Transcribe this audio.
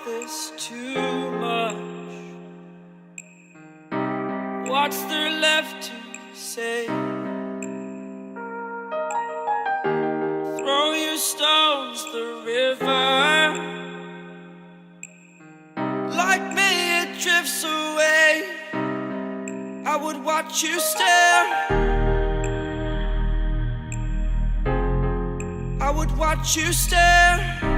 this too much? What's there left to say? Throw your stones the river. Like me it drifts away. I would watch you stare. I would watch you stare.